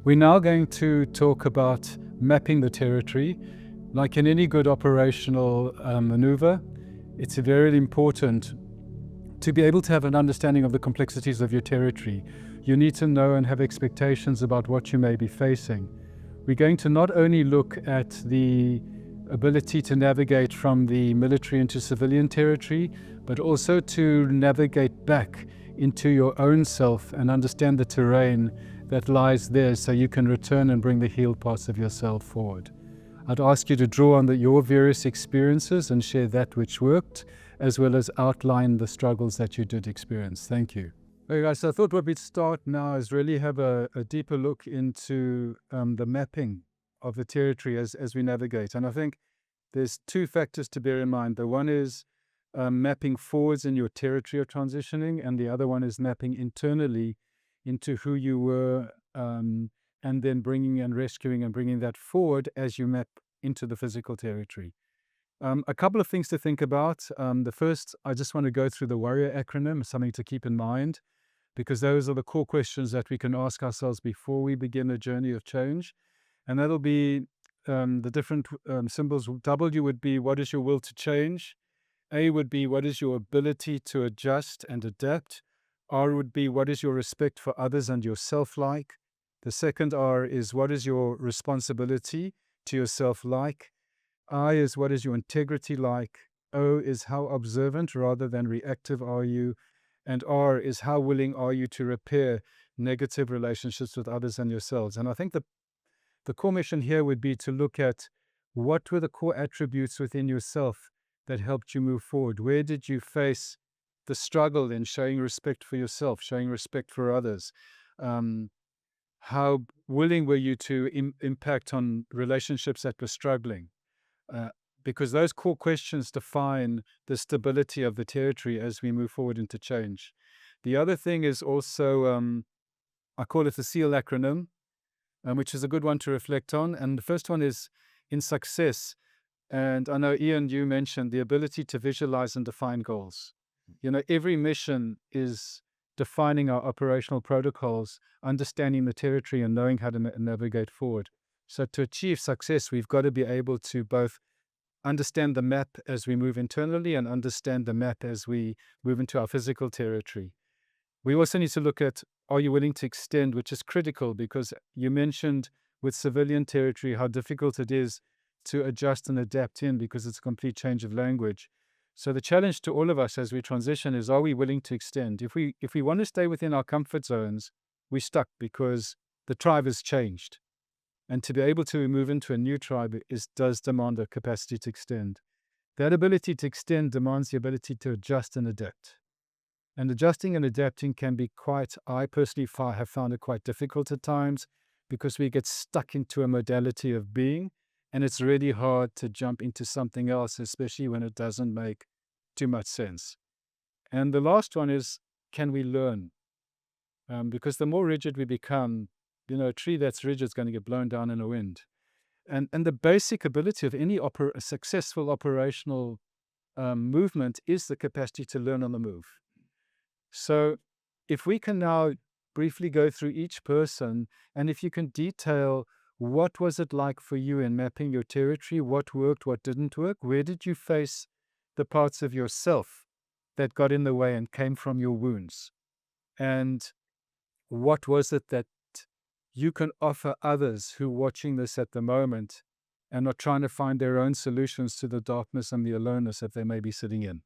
We're now going to talk about mapping the territory. Like in any good operational maneuver, it's very important to be able to have an understanding of the complexities of your territory. You need to know and have expectations about what you may be facing. We're going to not only look at the ability to navigate from the military into civilian territory, but also to navigate back into your own self and understand the terrain that lies there so you can return and bring the healed parts of yourself forward. I'd ask you to draw on your various experiences and share that which worked, as well as outline the struggles that you did experience. Thank you. Okay guys, so I thought what we'd start now is really have a deeper look into the mapping of the territory as we navigate. And I think there's two factors to bear in mind. The one is mapping forwards in your territory of transitioning, and the other one is mapping internally into who you were, and then bringing and rescuing and bringing that forward as you map into the physical territory. A couple of things to think about. The first, I just want to go through the WARRIOR acronym, something to keep in mind, because those are the core questions that we can ask ourselves before we begin a journey of change. And that'll be the different symbols. W would be, what is your will to change? A would be, what is your ability to adjust and adapt? R would be, what is your respect for others and yourself like? The second R is, what is your responsibility to yourself like? I is, what is your integrity like? O is, how observant rather than reactive are you? And R is, how willing are you to repair negative relationships with others and yourselves? And I think the core mission here would be to look at what were the core attributes within yourself that helped you move forward. Where did you face the struggle in showing respect for yourself, showing respect for others? How willing were you to impact on relationships that were struggling? Because those core questions define the stability of the territory as we move forward into change. The other thing is also, I call it the SEAL acronym, which is a good one to reflect on. And the first one is in success. And I know, Ian, you mentioned the ability to visualize and define goals. You know, every mission is defining our operational protocols, understanding the territory and knowing how to navigate forward. So to achieve success, we've got to be able to both understand the map as we move internally and understand the map as we move into our physical territory. We also need to look at, are you willing to extend, which is critical, because you mentioned with civilian territory how difficult it is to adjust and adapt in because it's a complete change of language. So the challenge to all of us as we transition is, are we willing to extend? If we want to stay within our comfort zones, we're stuck because the tribe has changed. And to be able to move into a new tribe does demand a capacity to extend. That ability to extend demands the ability to adjust and adapt. And adjusting and adapting can be I personally have found it quite difficult at times, because we get stuck into a modality of being, and it's really hard to jump into something else, especially when it doesn't make too much sense. And the last one is, can we learn? Because the more rigid we become, a tree that's rigid is going to get blown down in a wind. And the basic ability of any successful operational movement is the capacity to learn on the move. So if we can now briefly go through each person, and if you can detail what was it like for you in mapping your territory, what worked, what didn't work, where did you face the parts of yourself that got in the way and came from your wounds? And what was it that you can offer others who are watching this at the moment and are trying to find their own solutions to the darkness and the aloneness that they may be sitting in?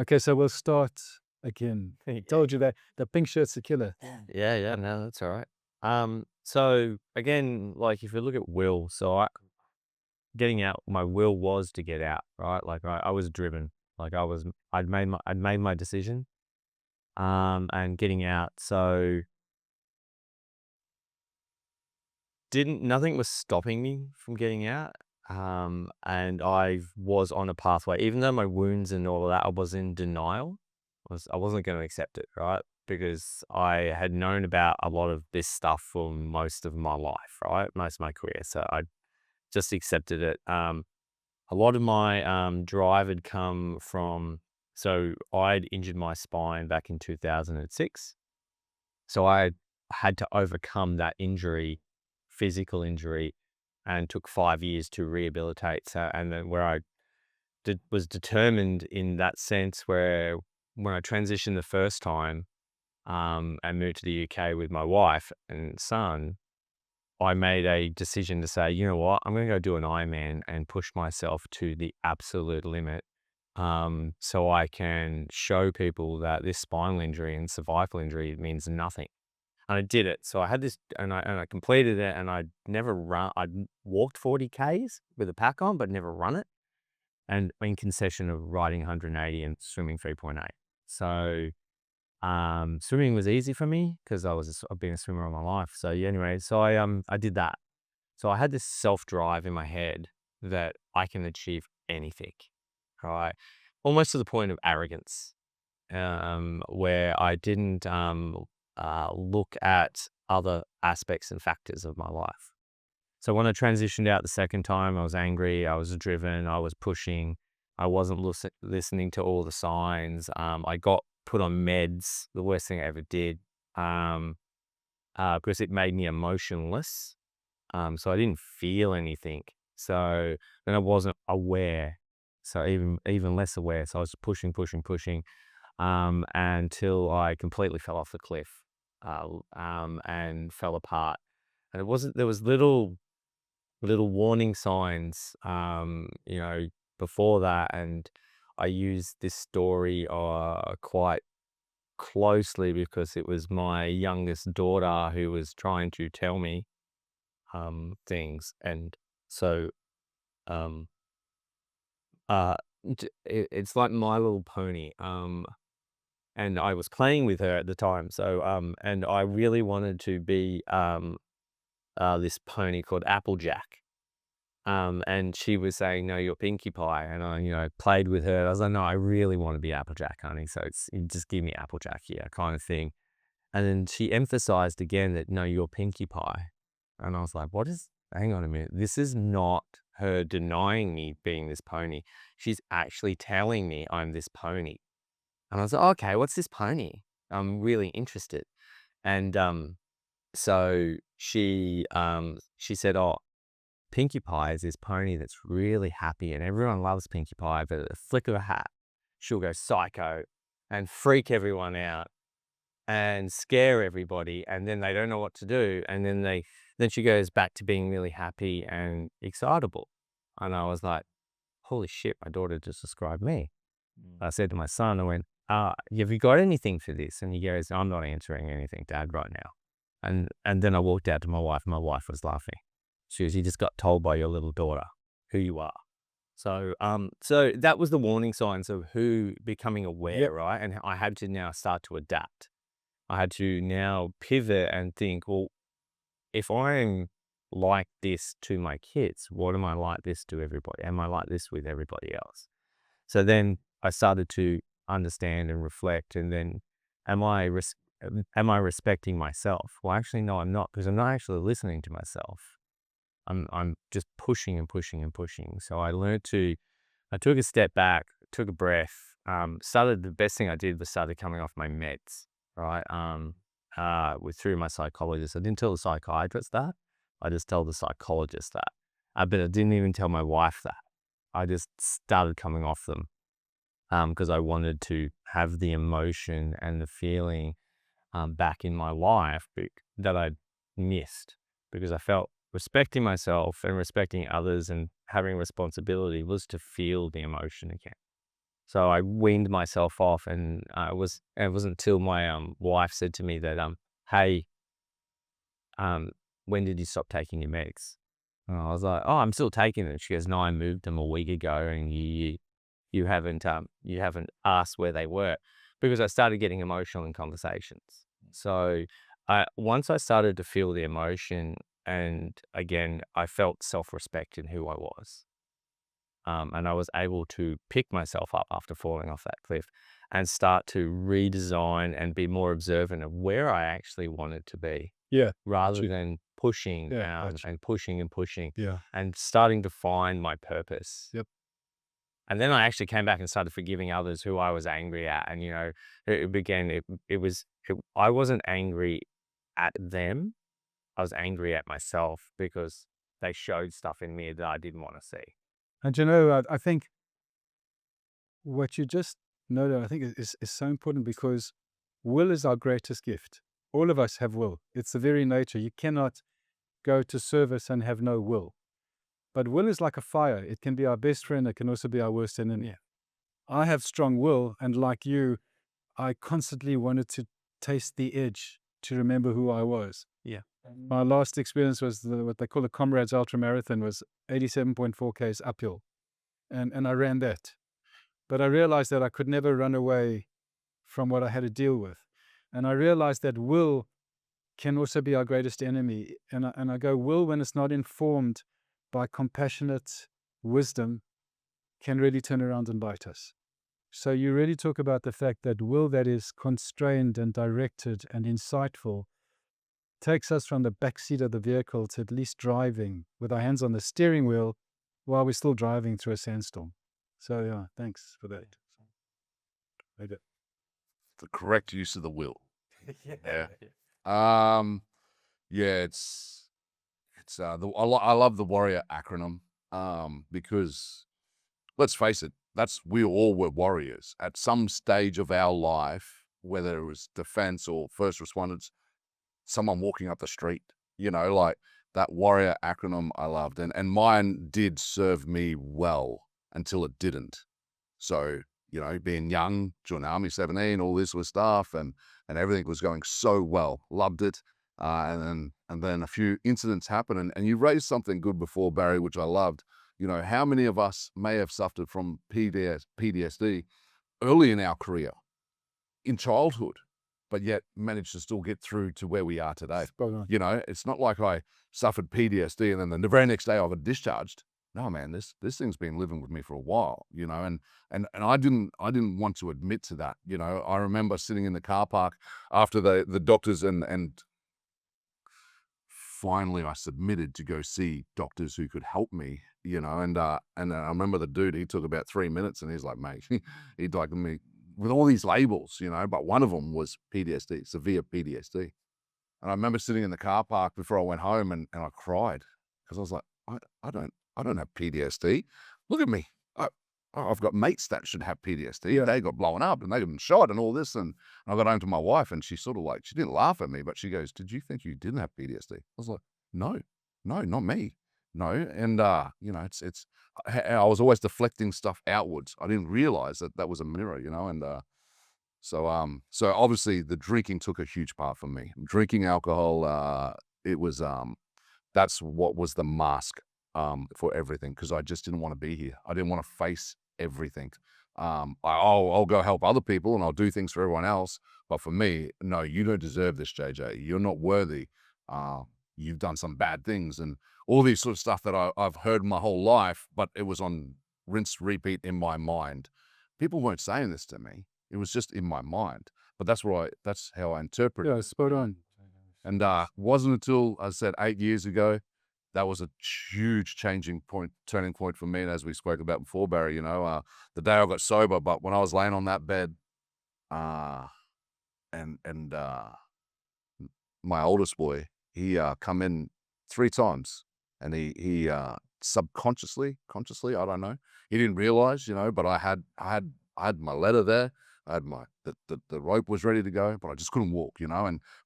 Okay, so we'll start again. I told you that the pink shirt's the killer. Yeah, no, that's all right. So again, like if you look at will, getting out, my will was to get out, right? Like I was driven, like I'd made my decision, and getting out. So nothing was stopping me from getting out. And I was on a pathway, even though my wounds and all of that, I was in denial. I wasn't going to accept it, right? Because I had known about a lot of this stuff for most of my life, right? Most of my career. So I just accepted it. A lot of my drive had come from, so I'd injured my spine back in 2006. So I had to overcome that injury, physical injury, and took 5 years to rehabilitate. So, and then where I was determined in that sense, where when I transitioned the first time, and moved to the UK with my wife and son, I made a decision to say, you know what, I'm going to go do an Ironman and push myself to the absolute limit, so I can show people that this spinal injury and cervical injury means nothing. And I did it. So I had this, and I completed it, and I'd never run. I'd walked 40 Ks with a pack on, but never run it. And in concession of riding 180 and swimming 3.8. So swimming was easy for me because I've been a swimmer all my life. So yeah, anyway, so I did that. So I had this self drive in my head that I can achieve anything, right? Almost to the point of arrogance, where I didn't look at other aspects and factors of my life. So when I transitioned out the second time, I was angry, I was driven, I was pushing, I wasn't listening to all the signs. I got put on meds, the worst thing I ever did, because it made me emotionless. So I didn't feel anything. So then I wasn't aware. So even less aware. So I was pushing, pushing, pushing, until I completely fell off the cliff, and fell apart. And there was little warning signs, before that. And I used this story quite closely because it was my youngest daughter who was trying to tell me things. And so, um, uh, it's like My Little Pony. And I was playing with her at the time. So, and I really wanted to be this pony called Applejack. And she was saying, "No, you're Pinkie Pie." And I, played with her. I was like, "No, I really want to be Applejack, honey. So you just give me Applejack here," kind of thing. And then she emphasized again that, "No, you're Pinkie Pie." And I was like, hang on a minute. This is not her denying me being this pony. She's actually telling me I'm this pony. And I was like, "Okay, what's this pony? I'm really interested." And so she said, "Oh, Pinkie Pie is this pony that's really happy and everyone loves Pinkie Pie, but at the flick of a hat, she'll go psycho and freak everyone out and scare everybody, and then they don't know what to do, and then she goes back to being really happy and excitable." And I was like, "Holy shit, my daughter just described me." I said to my son, I went, "Have you got anything for this?" And he goes, "I'm not answering anything, Dad, right now." And then I walked out to my wife, and my wife was laughing. She goes, "You just got told by your little daughter who you are." So that was the warning signs of who becoming aware, Yep. right? And I had to now start to adapt. I had to now pivot and think, well, if I'm like this to my kids, what am I like this to everybody? Am I like this with everybody else? So then I started to understand and reflect, and then am I am I respecting myself? Well, actually, no, I'm not, because I'm not actually listening to myself. I'm just pushing and pushing and pushing. So I took a step back, took a breath, the best thing I did was started coming off my meds, right? Through my psychologist. I didn't tell the psychiatrist that. I just told the psychologist that. But I didn't even tell my wife that. I just started coming off them, because I wanted to have the emotion and the feeling, back in my life that I'd missed, because I felt respecting myself and respecting others and having responsibility was to feel the emotion again. So I weaned myself off, and it wasn't until my wife said to me that, "Hey, when did you stop taking your meds?" And I was like, "Oh, I'm still taking it." She goes, "No, I moved them a week ago, and you haven't asked where they were," because I started getting emotional in conversations. So once I started to feel the emotion, and again, I felt self-respect in who I was. And I was able to pick myself up after falling off that cliff and start to redesign and be more observant of where I actually wanted to be, Yeah. rather Gotcha. than pushing, Yeah. Gotcha. and pushing and pushing, Yeah. and starting to find my purpose. Yep. And then I actually came back and started forgiving others who I was angry at. And, it began, it was, I wasn't angry at them. I was angry at myself because they showed stuff in me that I didn't want to see. And you know, I think what you just noted, I think is so important because will is our greatest gift. All of us have will. It's the very nature. You cannot go to service and have no will. But will is like a fire. It can be our best friend. It can also be our worst enemy. I have strong will, and like you, I constantly wanted to taste the edge to remember who I was. Yeah. My last experience was what they call a Comrades Ultra Marathon, was 87.4 Ks uphill. And I ran that. But I realized that I could never run away from what I had to deal with. And I realized that will can also be our greatest enemy. And I go, will, when it's not informed by compassionate wisdom, can really turn around and bite us. So you really talk about the fact that will that is constrained and directed and insightful takes us from the back seat of the vehicle to at least driving with our hands on the steering wheel while we're still driving through a sandstorm. So yeah, thanks for that. The correct use of the will. Yeah. Yeah, it's I love the warrior acronym because let's face it, we all were warriors at some stage of our life, whether it was defense or first responders, someone walking up the street, like that warrior acronym I loved. And mine did serve me well until it didn't. So, being young, joined the Army 17, all this was stuff, and everything was going so well, loved it. And then a few incidents happened, and you raised something good before, Barry, which I loved. How many of us may have suffered from PTSD early in our career, in childhood, but yet managed to still get through to where we are today. Spot on. It's not like I suffered PTSD and then the very next day I got discharged. No, man, this thing's been living with me for a while, and I didn't want to admit to that. I remember sitting in the car park after the doctors and finally I submitted to go see doctors who could help me, and I remember the dude, he took about 3 minutes and he's like, mate, he'd like me with all these labels, but one of them was PTSD, severe PTSD. And I remember sitting in the car park before I went home and I cried because I was like, I don't have PTSD. Look at me. I've got mates that should have PTSD. Yeah. They got blown up and they got shot and all this. And I got home to my wife and she sort of she didn't laugh at me, but she goes, did you think you didn't have PTSD? I was like, no, not me. No. And, I was always deflecting stuff outwards. I didn't realize that was a mirror, and, so obviously the drinking took a huge part for me. Drinking alcohol, it was, that's what was the mask, for everything. Cause I just didn't want to be here. I didn't want to face everything. I'll go help other people and I'll do things for everyone else. But for me, no, you don't deserve this, JJ. You're not worthy. You've done some bad things and all these sort of stuff that I've heard my whole life, but it was on rinse repeat in my mind. People weren't saying this to me. It was just in my mind, but that's how I interpret it. Yeah, spot on. And wasn't until, I said, 8 years ago, that was a huge turning point for me. And as we spoke about before, Barry, the day I got sober, but when I was laying on that bed, and my oldest boy, he come in 3 times, and he consciously, I don't know, he didn't realize, but I had my letter there. I had the rope was ready to go, but I just couldn't walk,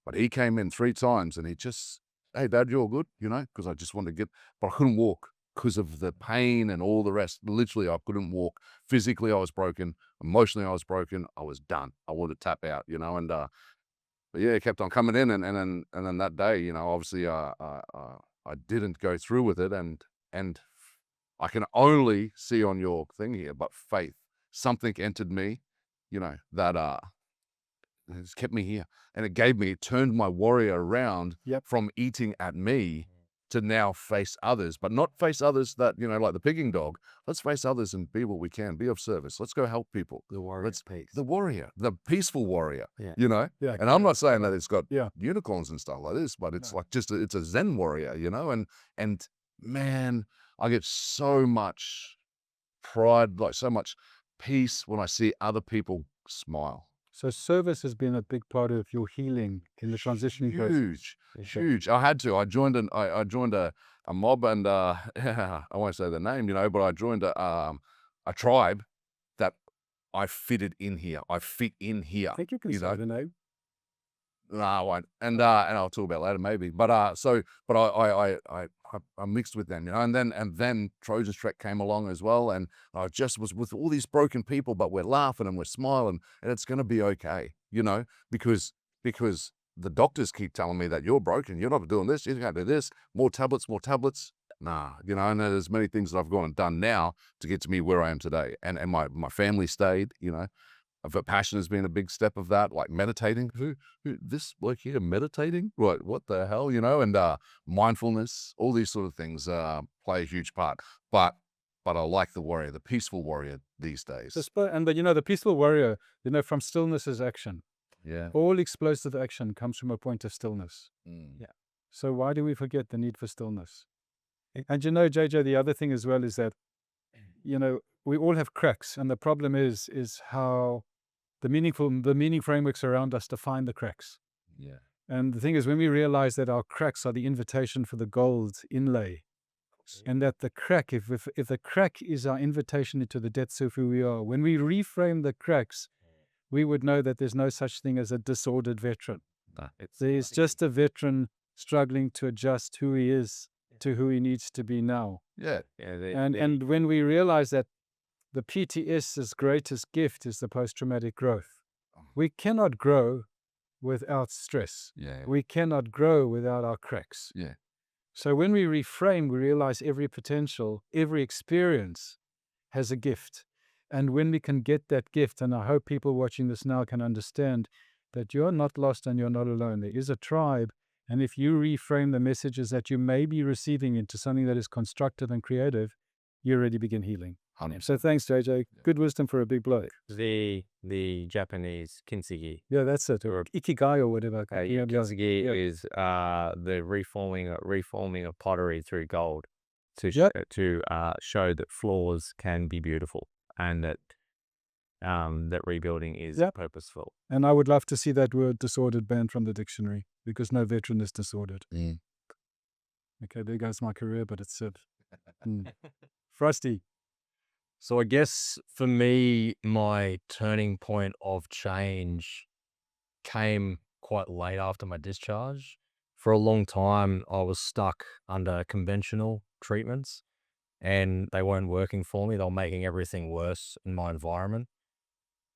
but he came in 3 times and he just, hey, Dad, you're good, because I just wanted to but I couldn't walk because of the pain and all the rest. Literally, I couldn't walk. Physically, I was broken. Emotionally, I was broken. I was done. I wanted to tap out, and, but yeah, it kept on coming in. And then that day, obviously, I didn't go through with it. And I can only see on your thing here, but faith, something entered me, that, it's kept me here, and it turned my warrior around. Yep. From eating at me to now face others, but not face others that, like the picking dog. Let's face others and be what we can, be of service. Let's go help people. The warrior peace. The warrior, the peaceful warrior, Yeah. Yeah. And I'm not saying that it's got Yeah. unicorns and stuff like this, but it's No. like it's a Zen warrior, and man, I get so much pride, like so much peace when I see other people smile. So service has been a big part of your healing in the transitioning process. Huge, Okay. huge. I had to. I joined a mob, and I won't say the name, but I joined a tribe that I fitted in here. I fit in here. I think you can You say know, the name. no, I won't. And I'll talk about it later maybe. But I mixed with them, and then Trojan's Trek came along as well, and I just was with all these broken people, but we're laughing and we're smiling, and it's gonna be okay, because the doctors keep telling me that you're broken, you're not doing this, you can't do this, more tablets, more tablets. Nah, and there's many things that I've gone and done now to get to me where I am today, and my family stayed, Vipassana has been a big step of that, like meditating. Who this bloke here meditating? What the hell, And mindfulness, all these sort of things play a huge part. But I like the warrior, the peaceful warrior these days. But the peaceful warrior, from stillness is action. Yeah. All explosive action comes from a point of stillness. Mm. Yeah. So why do we forget the need for stillness? Yeah. And JJ, the other thing as well is that, we all have cracks, and the problem is how the meaning frameworks around us define the cracks. Yeah. And the thing is, when we realize that our cracks are the invitation for the gold inlay, and that the crack, if the crack is our invitation into the depths of who we are, when we reframe the cracks, we would know that there's no such thing as a disordered veteran. There's just a veteran struggling to adjust who he is to who he needs to be now. Yeah. And when we realize that the PTS's greatest gift is the post-traumatic growth, we cannot grow without stress. Yeah. We cannot grow without our cracks. Yeah. So when we reframe, we realize every potential, every experience has a gift. And when we can get that gift, and I hope people watching this now can understand that you're not lost and you're not alone. There is a tribe. And if you reframe the messages that you may be receiving into something that is constructive and creative, you already begin healing. 100%. So thanks, JJ. Good wisdom for a big bloke. The Japanese kintsugi. Yeah, that's it. Or ikigai or whatever. Kintsugi yeah. is the reforming of pottery through gold to Yep. show that flaws can be beautiful, and that rebuilding is Yep. purposeful. And I would love to see that word disordered banned from the dictionary, because no veteran is disordered. Mm. Okay, there goes my career, but it's it. Frosty. So I guess for me, my turning point of change came quite late after my discharge. For a long time, I was stuck under conventional treatments, and they weren't working for me. They were making everything worse in my environment.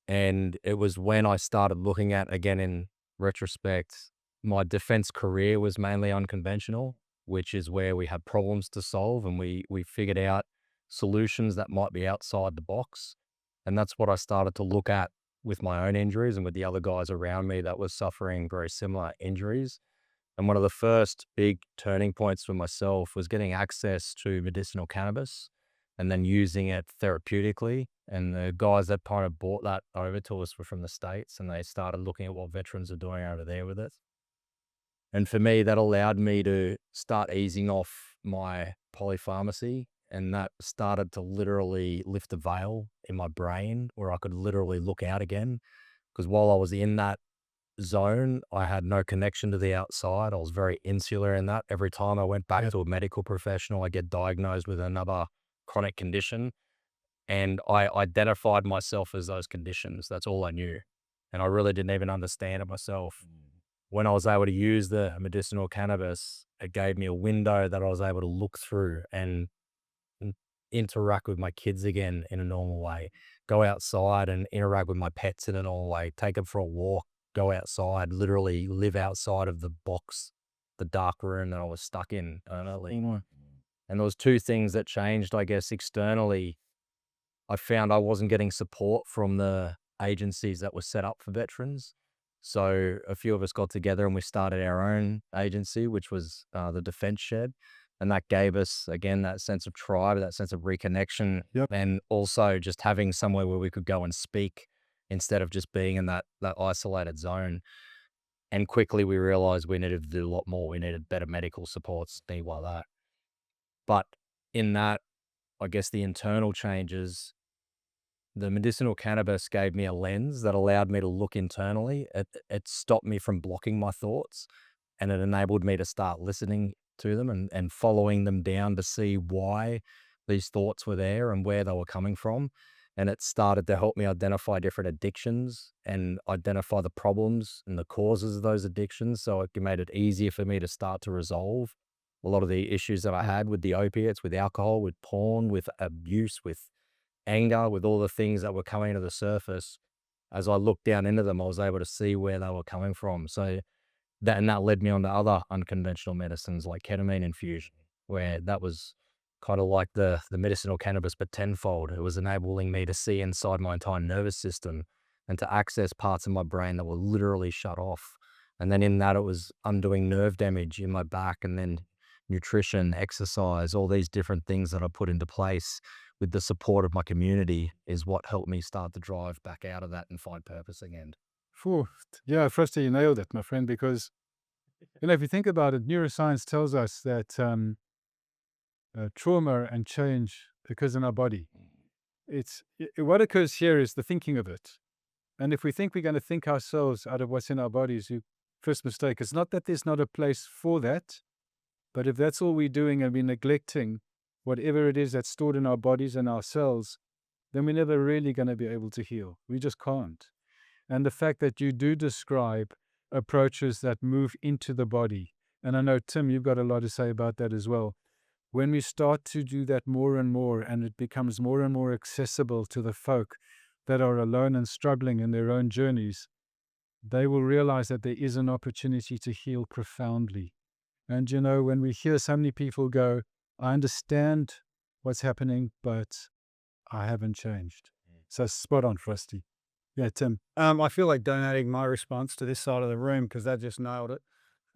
And it was when I started looking at, again, in retrospect, my defense career was mainly unconventional, which is where we had problems to solve, and we figured out solutions that might be outside the box. And that's what I started to look at with my own injuries and with the other guys around me that was suffering very similar injuries. And one of the first big turning points for myself was getting access to medicinal cannabis and then using it therapeutically. And the guys that kind of brought that over to us were from the States, and they started looking at what veterans are doing over there with it. And for me, that allowed me to start easing off my polypharmacy, and that started to literally lift the veil in my brain where I could literally look out again. Because while I was in that zone, I had no connection to the outside. I was very insular in that. Every time I went back to a medical professional, I get diagnosed with another chronic condition. And I identified myself as those conditions. That's all I knew. And I really didn't even understand it myself. When I was able to use the medicinal cannabis, it gave me a window that I was able to look through and interact with my kids again in a normal way, go outside and interact with my pets in a normal way, take them for a walk, go outside, literally live outside of the box, the dark room that I was stuck in permanently. And there was two things that changed, I guess, externally. I found I wasn't getting support from the agencies that were set up for veterans. So a few of us got together and we started our own agency, which was the Defense Shed. And that gave us, again, that sense of tribe, that sense of reconnection, and also just having somewhere where we could go and speak instead of just being in that isolated zone. And quickly we realized we needed to do a lot more. We needed better medical supports, things like that. But in that, I guess the internal changes, the medicinal cannabis gave me a lens that allowed me to look internally. It stopped me from blocking my thoughts, and it enabled me to start listening to them and following them down to see why these thoughts were there and where they were coming from. And it started to help me identify different addictions and identify the problems and the causes of those addictions. So it made it easier for me to start to resolve a lot of the issues that I had with the opiates, with alcohol, with porn, with abuse, with anger, with all the things that were coming to the surface. As I looked down into them, I was able to see where they were coming from. So that led me on to other unconventional medicines like ketamine infusion, where that was kind of like the medicinal cannabis, but tenfold. It was enabling me to see inside my entire nervous system and to access parts of my brain that were literally shut off. And then in that, it was undoing nerve damage in my back, and then nutrition, exercise, all these different things that I put into place with the support of my community is what helped me start to drive back out of that and find purpose again. Phew. Yeah, Frosty, you nailed it, my friend, because, if you think about it, neuroscience tells us that trauma and change occurs in our body. What occurs here is the thinking of it. And if we think we're going to think ourselves out of what's in our bodies, first mistake. It's not that there's not a place for that, but if that's all we're doing and we're neglecting whatever it is that's stored in our bodies and our cells, then we're never really going to be able to heal. We just can't. And the fact that you do describe approaches that move into the body, and I know, Tim, you've got a lot to say about that as well. When we start to do that more and more, and it becomes more and more accessible to the folk that are alone and struggling in their own journeys, they will realize that there is an opportunity to heal profoundly. And, when we hear so many people go, I understand what's happening, but I haven't changed. So spot on, Frosty. Yeah, Tim. I feel like donating my response to this side of the room because that just nailed it.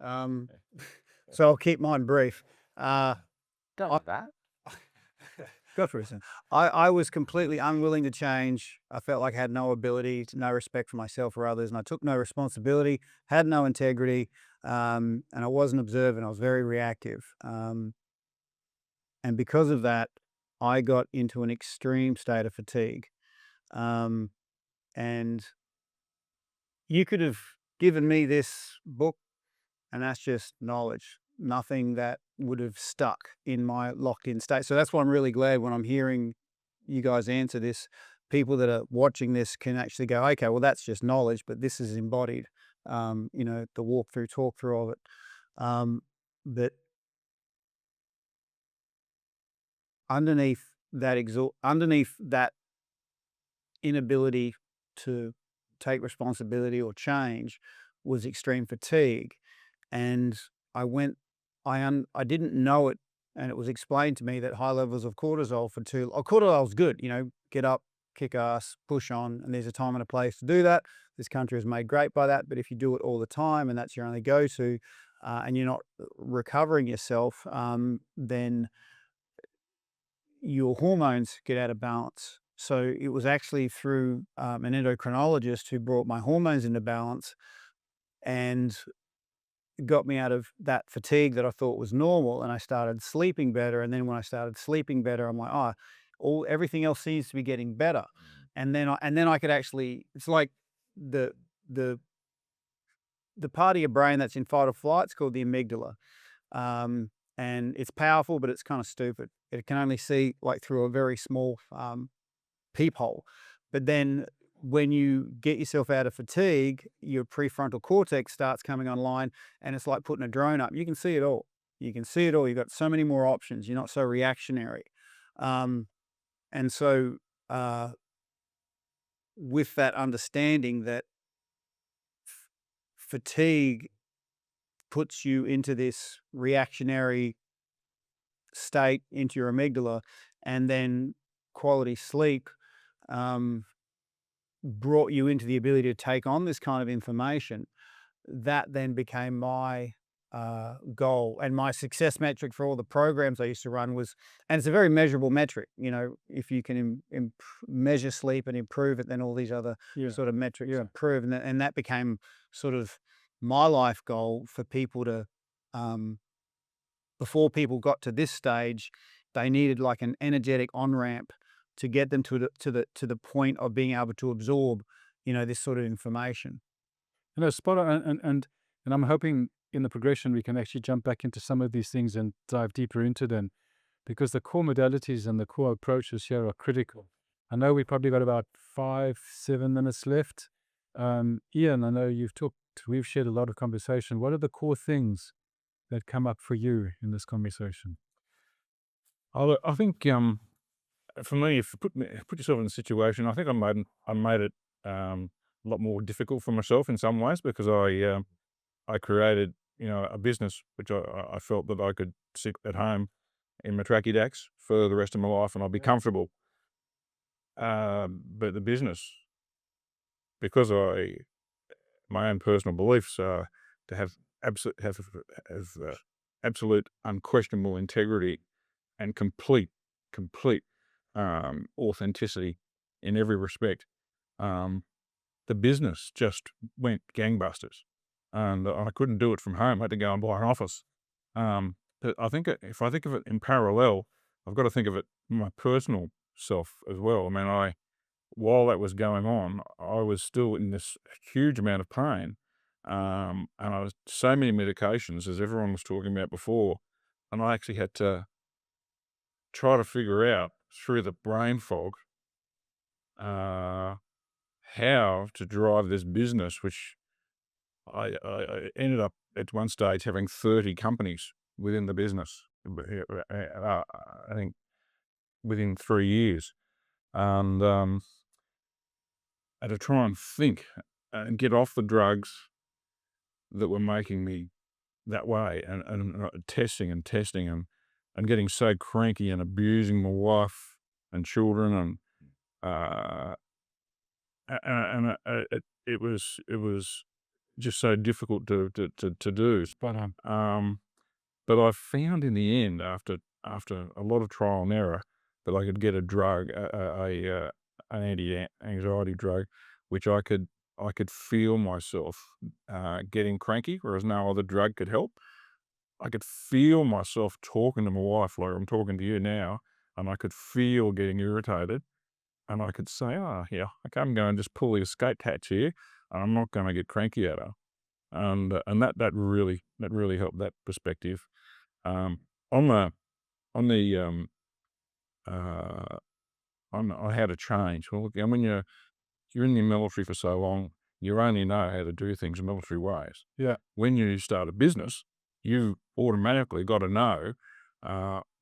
So I'll keep mine brief. Don't do that. Go for it, Sam. I was completely unwilling to change. I felt like I had no ability, no respect for myself or others, and I took no responsibility, had no integrity, and I wasn't observant. I was very reactive. And because of that, I got into an extreme state of fatigue. And you could have given me this book, and that's just knowledge, nothing that would have stuck in my locked in state. So that's why I'm really glad when I'm hearing you guys answer this. People that are watching this can actually go, okay, well, that's just knowledge, but this is embodied, the walk through, talk through of it. But underneath that inability to take responsibility or change was extreme fatigue. And I didn't know it, and it was explained to me that high levels of cortisol cortisol is good, get up, kick ass, push on, and there's a time and a place to do that. This country is made great by that, but if you do it all the time and that's your only go-to, and you're not recovering yourself, then your hormones get out of balance. So it was actually through an endocrinologist who brought my hormones into balance and got me out of that fatigue that I thought was normal, and I started sleeping better. And then when I started sleeping better, I'm like, everything else seems to be getting better. And then I could actually, it's like the part of your brain that's in fight or flight, it's called the amygdala. And it's powerful, but it's kind of stupid. It can only see like through a very small peephole. But then when you get yourself out of fatigue, your prefrontal cortex starts coming online, and it's like putting a drone up. You can see it all. You've got so many more options. You're not so reactionary. And so with that understanding that fatigue puts you into this reactionary state, into your amygdala, and then quality sleep brought you into the ability to take on this kind of information. That then became my goal, and my success metric for all the programs I used to run was, and it's a very measurable metric, if you can measure sleep and improve it, then all these other sort of metrics improve. And that became sort of my life goal for people to, before people got to this stage, they needed like an energetic on-ramp to get them to the point of being able to absorb, this sort of information. Spot on, and I'm hoping in the progression we can actually jump back into some of these things and dive deeper into them, because the core modalities and the core approaches here are critical. I know we probably got about 5-7 minutes left. Ian, I know we've shared a lot of conversation. What are the core things that come up for you in this conversation? I think for me, if you put yourself in a situation, I think I made it a lot more difficult for myself in some ways, because I created a business which I felt that I could sit at home in my tracky dacks for the rest of my life and I'd be comfortable. But the business, because my own personal beliefs are to have absolute unquestionable integrity and complete authenticity in every respect. The business just went gangbusters, and I couldn't do it from home. I had to go and buy an office. But I think if I think of it in parallel, I've got to think of it my personal self as well. I mean, while that was going on, I was still in this huge amount of pain, and I was so many medications, as everyone was talking about before, and I actually had to try to figure out through the brain fog how to drive this business, which I ended up at one stage having 30 companies within the business. I think within 3 years, and I had to try and think and get off the drugs that were making me that way, and testing and getting so cranky and abusing my wife and children, and it was just so difficult to do. Spot on. But I found in the end, after a lot of trial and error, that I could get a drug, an anti-anxiety drug, which I could feel myself getting cranky, whereas no other drug could help. I could feel myself talking to my wife like I'm talking to you now, and I could feel getting irritated, and I could say, "Oh, yeah, okay, I'm going to just pull the escape hatch here, and I'm not going to get cranky at her." And that really helped that perspective. On how to change. Well, look, I mean, you're in the military for so long, you only know how to do things military ways. Yeah. When you start a business, you automatically got to know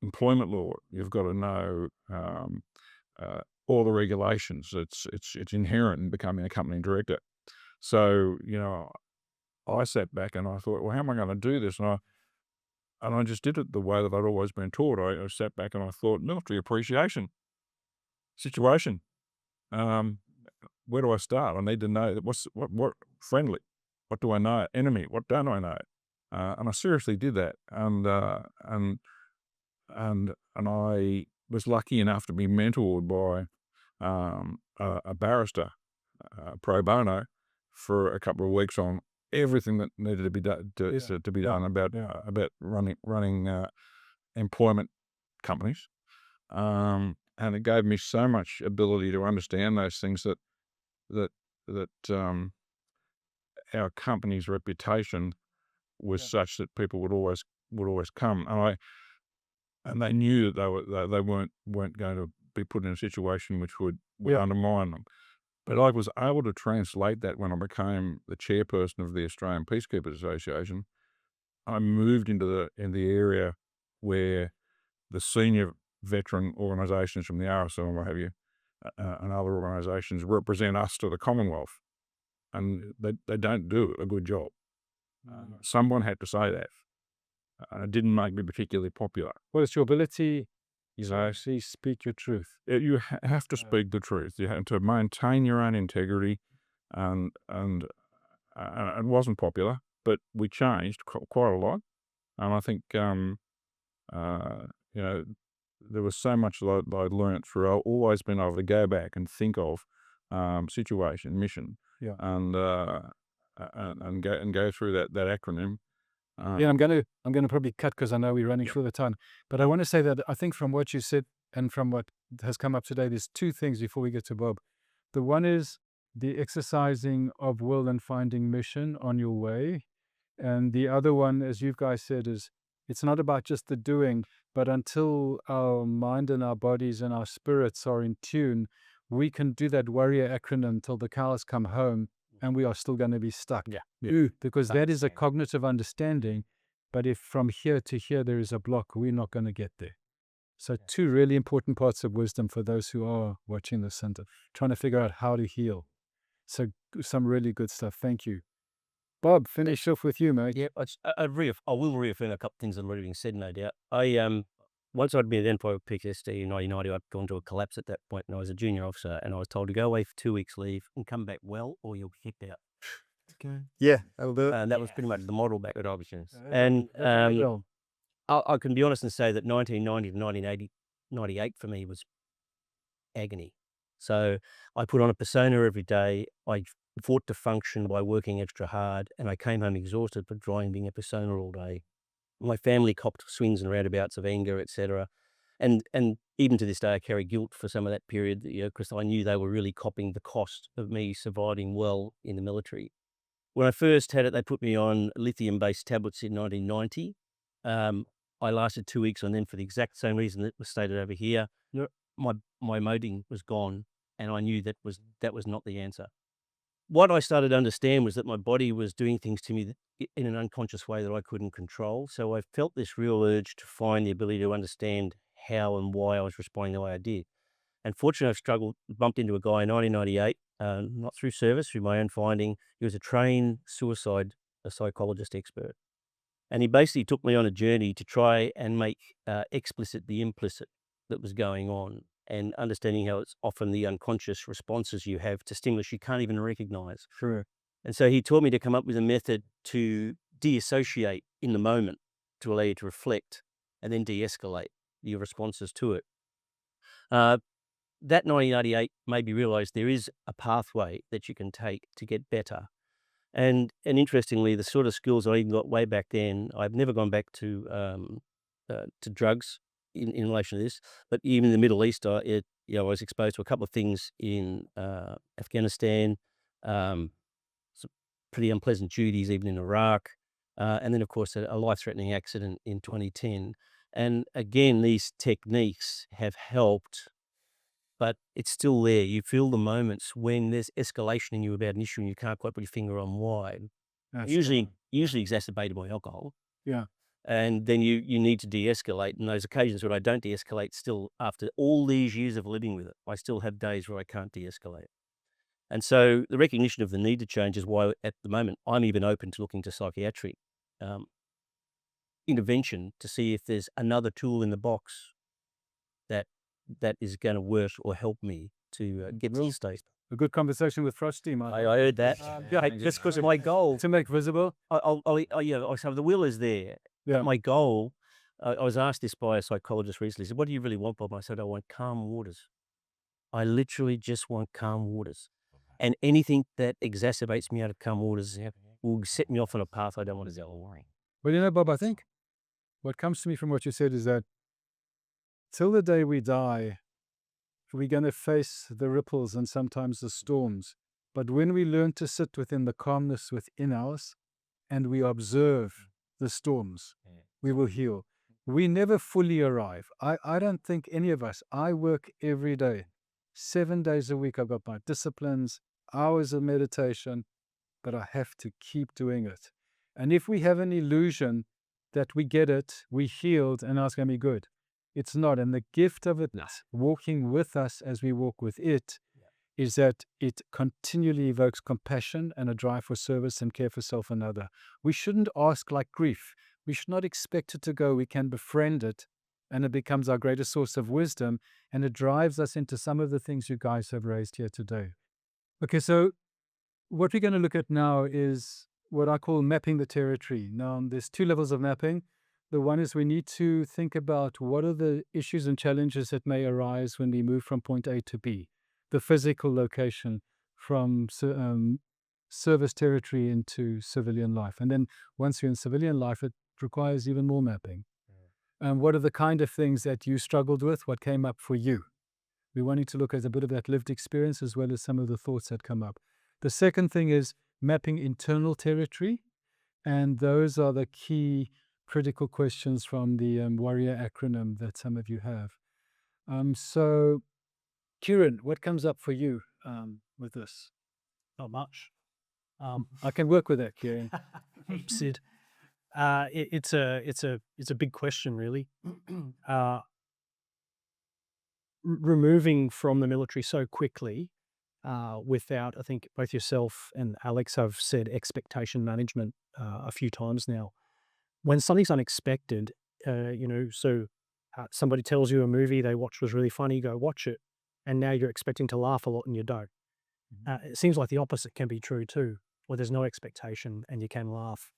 employment law. You've got to know all the regulations. It's inherent in becoming a company director. So I sat back and I thought, well, how am I going to do this? And I just did it the way that I'd always been taught. I sat back and I thought, military appreciation situation. Where do I start? I need to know what friendly, what do I know? Enemy, what don't I know? And I seriously did that, and I was lucky enough to be mentored by a barrister, pro bono, for a couple of weeks on everything that needed to be done about running employment companies. And it gave me so much ability to understand those things that our company's reputation was such that people would always come, and they knew that they weren't going to be put in a situation which would undermine them. But I was able to translate that when I became the chairperson of the Australian Peacekeepers Association. I moved into the area where the senior veteran organisations from the RSL and what have you, and other organisations represent us to the Commonwealth, and they don't do a good job. Someone had to say that, and it didn't make me particularly popular. Well, it's your ability to actually speak your truth. You have to speak the truth. You have to maintain your own integrity, and it wasn't popular, but we changed quite a lot, and I think there was so much that I'd learnt through always being able to go back and think of situation, mission, and go through that acronym. I'm going to probably cut because I know we're running short of time. But I want to say that I think from what you said and from what has come up today, there's two things before we get to Bob. The one is the exercising of will and finding mission on your way. And the other one, as you guys said, is it's not about just the doing, but until our mind and our bodies and our spirits are in tune, we can do that warrior acronym till the cows come home and we are still going to be stuck. Because that is a cognitive understanding. But if from here to here there is a block, we're not going to get there. So two really important parts of wisdom for those who are watching this and trying to figure out how to heal. So some really good stuff. Thank you. Bob, finish off with you, mate. Yeah, I will reaffirm a couple of things that have already been said, no doubt. Once I'd been identified with PTSD in 1990, I'd gone to a collapse at that point, and I was a junior officer, and I was told to go away for 2 weeks leave and come back well, or you'll be kicked out. Yeah, that'll do it. And that was pretty much the model back. Good options. And Well, I can be honest and say that 1990 to 1998 for me was agony. So I put on a persona every day. I fought to function by working extra hard, and I came home exhausted for trying being a persona all day. My family copped swings and roundabouts of anger, etc. And even to this day, I carry guilt for some of that period, because I knew they were really copping the cost of me surviving well in the military. When I first had it, they put me on lithium-based tablets in 1990. I lasted 2 weeks on them for the exact same reason that was stated over here. My emoting was gone, and I knew that was not the answer. What I started to understand was that my body was doing things to me in an unconscious way that I couldn't control. So I felt this real urge to find the ability to understand how and why I was responding the way I did. And fortunately, I've bumped into a guy in 1998, not through service, through my own finding. He was a trained suicide psychologist expert. And he basically took me on a journey to try and make explicit the implicit that was going on, and understanding how it's often the unconscious responses you have to stimulus you can't even recognize. sure. And so he taught me to come up with a method to de-associate in the moment, to allow you to reflect and then de-escalate your responses to it. That 1998 made me realize there is a pathway that you can take to get better. And interestingly, the sort of skills I even got way back then, I've never gone back to drugs in relation to this, but even in the Middle East, I was exposed to a couple of things in Afghanistan, some pretty unpleasant duties even in Iraq, and then of course a life-threatening accident in 2010. And again, these techniques have helped, but it's still there. You feel the moments when there's escalation in you about an issue and you can't quite put your finger on why. That's Usually exacerbated by alcohol. Yeah. And then you need to de-escalate. And those occasions when I don't de-escalate, still after all these years of living with it, I still have days where I can't de-escalate. And so the recognition of the need to change is why at the moment I'm even open to looking to psychiatric intervention to see if there's another tool in the box that is going to work or help me to get to the state. A good conversation with Frosty, mate. I heard that. Yeah, Hey, just because of my goal. To make visible. I said the will is there. Yeah. My goal, I was asked this by a psychologist recently. He said, "What do you really want, Bob?" I said, "I want calm waters. I literally just want calm waters. And anything that exacerbates me out of calm waters will set me off on a path I don't want to go." Well, Bob, I think what comes to me from what you said is that till the day we die, we're going to face the ripples and sometimes the storms. But when we learn to sit within the calmness within us and we observe the storms, we will heal. We never fully arrive. I don't think any of us, I work every day, 7 days a week. I've got my disciplines, hours of meditation, but I have to keep doing it. And if we have an illusion that we get it, we healed, and now it's going to be good, it's not. And the gift of it walking with us as we walk with it is that it continually evokes compassion and a drive for service and care for self and other. We shouldn't ask like grief. We should not expect it to go. We can befriend it, and it becomes our greatest source of wisdom, and it drives us into some of the things you guys have raised here today. Okay, so what we're going to look at now is what I call mapping the territory. Now, there's 2 levels of mapping. The one is we need to think about what are the issues and challenges that may arise when we move from point A to B, the physical location from service territory into civilian life. And then once you're in civilian life, it requires even more mapping. What are the kind of things that you struggled with? What came up for you? We're wanting to look at a bit of that lived experience as well as some of the thoughts that come up. The second thing is mapping internal territory. And those are the key critical questions from the Warrior acronym that some of you have. So, Kieran, what comes up for you with this? Not much. I can work with that, Kieran. Sid. It's a big question, really. Removing from the military so quickly, without, I think both yourself and Alex have said expectation management a few times now. When something's unexpected, somebody tells you a movie they watched was really funny, you go watch it, and now you're expecting to laugh a lot and you don't. It seems like the opposite can be true too, where there's no expectation and you can laugh.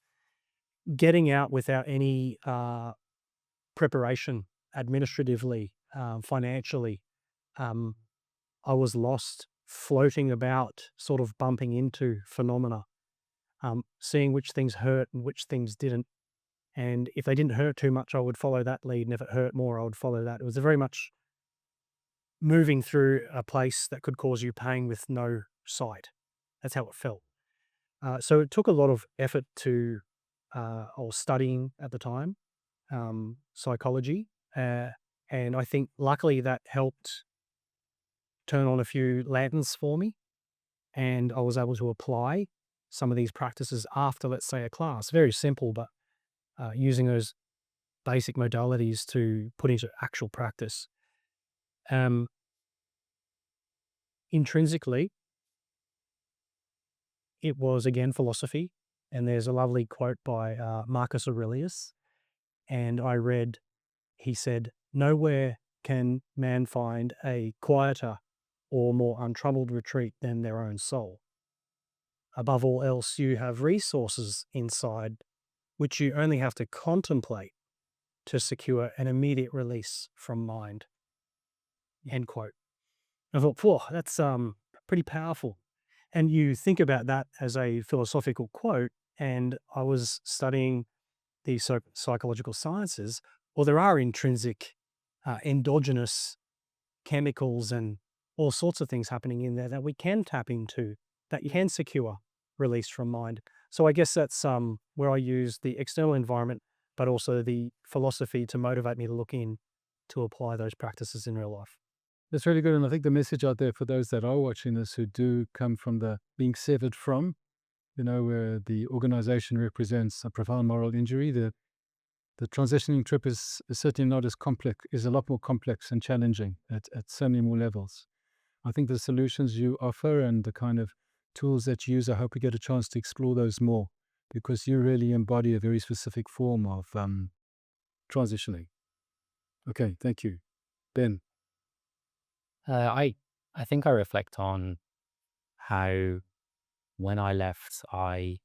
Getting out without any preparation administratively, financially, I was lost, floating about, sort of bumping into phenomena, seeing which things hurt and which things didn't. And if they didn't hurt too much, I would follow that lead. And if it hurt more, I would follow that. It was very much moving through a place that could cause you pain with no sight. That's how it felt. So it took a lot of effort to, I was studying at the time, psychology. And I think luckily that helped turn on a few lanterns for me. And I was able to apply some of these practices after, let's say, a class. Very simple, but using those basic modalities to put into actual practice. Intrinsically, it was again philosophy, and there's a lovely quote by Marcus Aurelius, and I read, he said, "Nowhere can man find a quieter or more untroubled retreat than their own soul. Above all else, you have resources inside which you only have to contemplate to secure an immediate release from mind." End quote. I thought, whoa, that's pretty powerful. And you think about that as a philosophical quote, and I was studying the psychological sciences. Well, there are intrinsic, endogenous chemicals and all sorts of things happening in there that we can tap into, that you can secure release from mind. So I guess that's where I use the external environment, but also the philosophy to motivate me to look in to apply those practices in real life. That's really good. And I think the message out there for those that are watching this who do come from the being severed from, where the organization represents a profound moral injury, the transitioning trip is certainly not as complex, is a lot more complex and challenging at so many more levels. I think the solutions you offer and the kind of tools that you use, I hope we get a chance to explore those more, because you really embody a very specific form of transitioning. Okay, thank you. Ben. I think I reflect on how when I left, I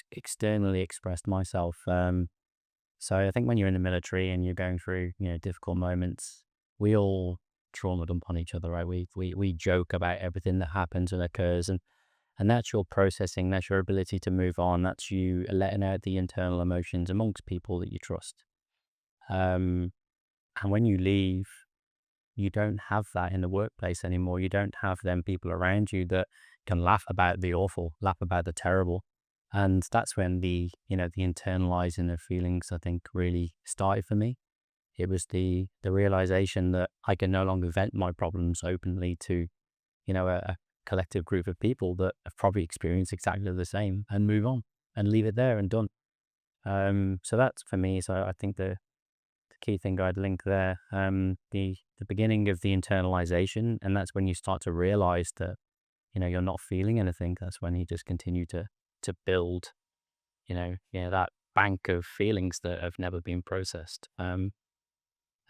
externally expressed myself. So I think when you're in the military and you're going through difficult moments, we all trauma dump on each other, right? We joke about everything that happens and occurs, and that's your processing. That's your ability to move on. That's you letting out the internal emotions amongst people that you trust. And when you leave, you don't have that in the workplace anymore. You don't have them people around you that can laugh about the awful, laugh about the terrible. And that's when the internalizing of feelings, I think, really started for me. It was the realization that I can no longer vent my problems openly to, a collective group of people that have probably experienced exactly the same, and move on and leave it there and done. So that's for me. So I think the key thing I'd link there, the beginning of the internalization, and that's when you start to realize that, you're not feeling anything. That's when you just continue to build, that bank of feelings that have never been processed. So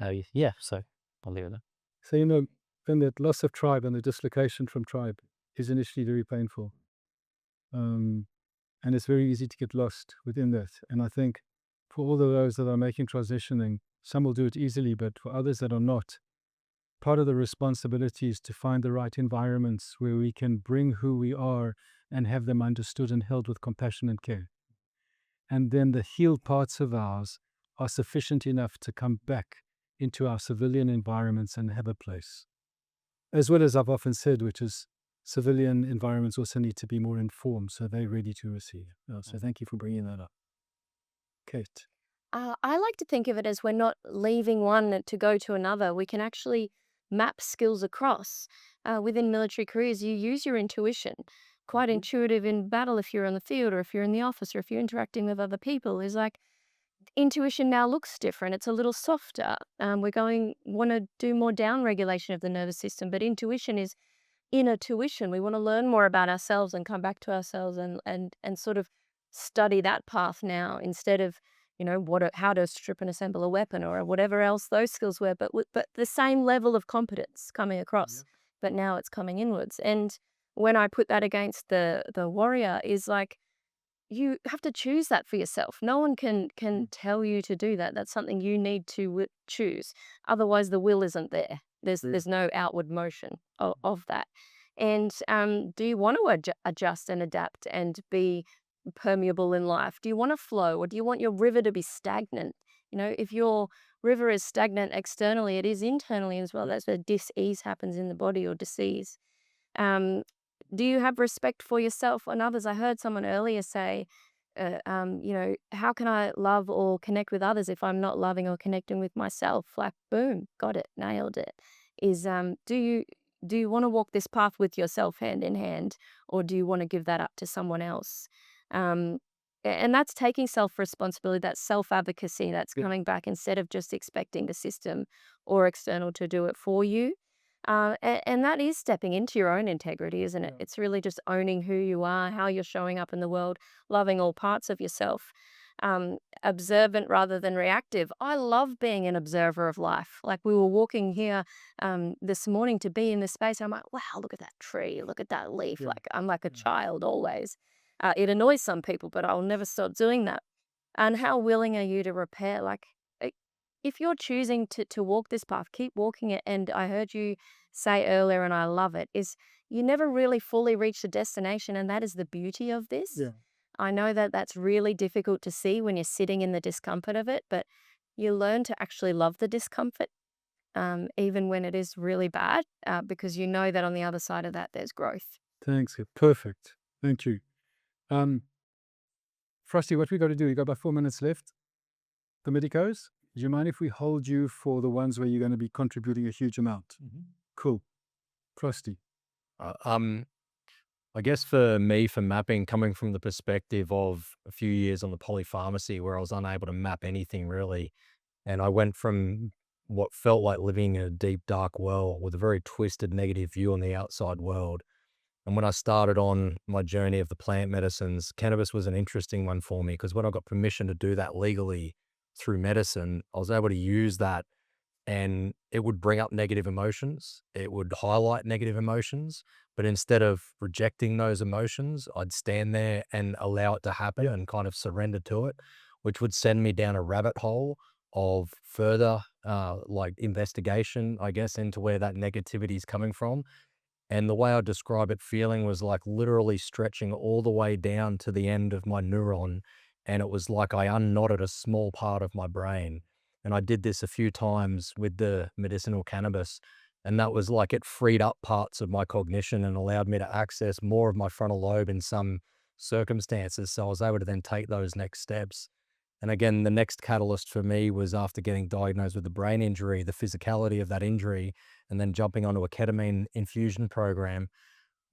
I'll leave it there. So, then that loss of tribe and the dislocation from tribe is initially very painful. And it's very easy to get lost within that. And I think for all of those that are making transitioning, some will do it easily, but for others that are not, part of the responsibility is to find the right environments where we can bring who we are and have them understood and held with compassion and care. And then the healed parts of ours are sufficient enough to come back into our civilian environments and have a place. As well as I've often said, which is civilian environments also need to be more informed, so they're ready to receive. So thank you for bringing that up. Kate. I like to think of it as we're not leaving one to go to another. We can actually map skills across. Within military careers, you use your intuition. Quite intuitive in battle if you're on the field or if you're in the office or if you're interacting with other people. Is like intuition now looks different. It's a little softer. Want to do more down regulation of the nervous system, but intuition is inner tuition. We want to learn more about ourselves and come back to ourselves and sort of study that path now instead of how to strip and assemble a weapon or whatever else those skills were, but the same level of competence coming across, but now it's coming inwards. And when I put that against the warrior, is like you have to choose that for yourself. No one can tell you to do that. That's something you need to choose. Otherwise, the will isn't there. There's no outward motion of that. And do you want to adjust and adapt and be permeable in life? Do you want to flow, or do you want your river to be stagnant? If your river is stagnant externally, it is internally as well. That's where dis-ease happens in the body, or disease. Do you have respect for yourself and others? I heard someone earlier say, how can I love or connect with others if I'm not loving or connecting with myself? Like, boom, got it, nailed it. Is do you want to walk this path with yourself hand in hand, or do you want to give that up to someone else? And that's taking self-responsibility, that's self-advocacy, that's coming back instead of just expecting the system or external to do it for you. And that is stepping into your own integrity, isn't it? It's really just owning who you are, how you're showing up in the world, loving all parts of yourself. Observant rather than reactive. I love being an observer of life. Like, we were walking here this morning to be in this space. I'm like, wow, look at that tree, look at that leaf. Like, I'm like a child always. It annoys some people, but I'll never stop doing that. And how willing are you to repair? Like, if you're choosing to walk this path, keep walking it. And I heard you say earlier, and I love it, is you never really fully reach the destination. And that is the beauty of this. I know that that's really difficult to see when you're sitting in the discomfort of it, but you learn to actually love the discomfort, even when it is really bad, because you know that on the other side of that, there's growth. Thanks. Perfect. Thank you. Frosty, what we got to do? We got about 4 minutes left. The medicos, do you mind if we hold you for the ones where you're going to be contributing a huge amount? Cool. Frosty. I guess for me, for mapping, coming from the perspective of a few years on the polypharmacy where I was unable to map anything really, and I went from what felt like living in a deep, dark well with a very twisted, negative view on the outside world. And when I started on my journey of the plant medicines, cannabis was an interesting one for me, because when I got permission to do that legally through medicine, I was able to use that, and it would bring up negative emotions. It would highlight negative emotions, but instead of rejecting those emotions, I'd stand there and allow it to happen and kind of surrender to it, which would send me down a rabbit hole of further like investigation, I guess, into where that negativity is coming from. And the way I describe it feeling was like literally stretching all the way down to the end of my neuron. And it was like I unknotted a small part of my brain. And I did this a few times with the medicinal cannabis. And that was like it freed up parts of my cognition and allowed me to access more of my frontal lobe in some circumstances. So I was able to then take those next steps. And again, the next catalyst for me was after getting diagnosed with a brain injury, the physicality of that injury, and then jumping onto a ketamine infusion program.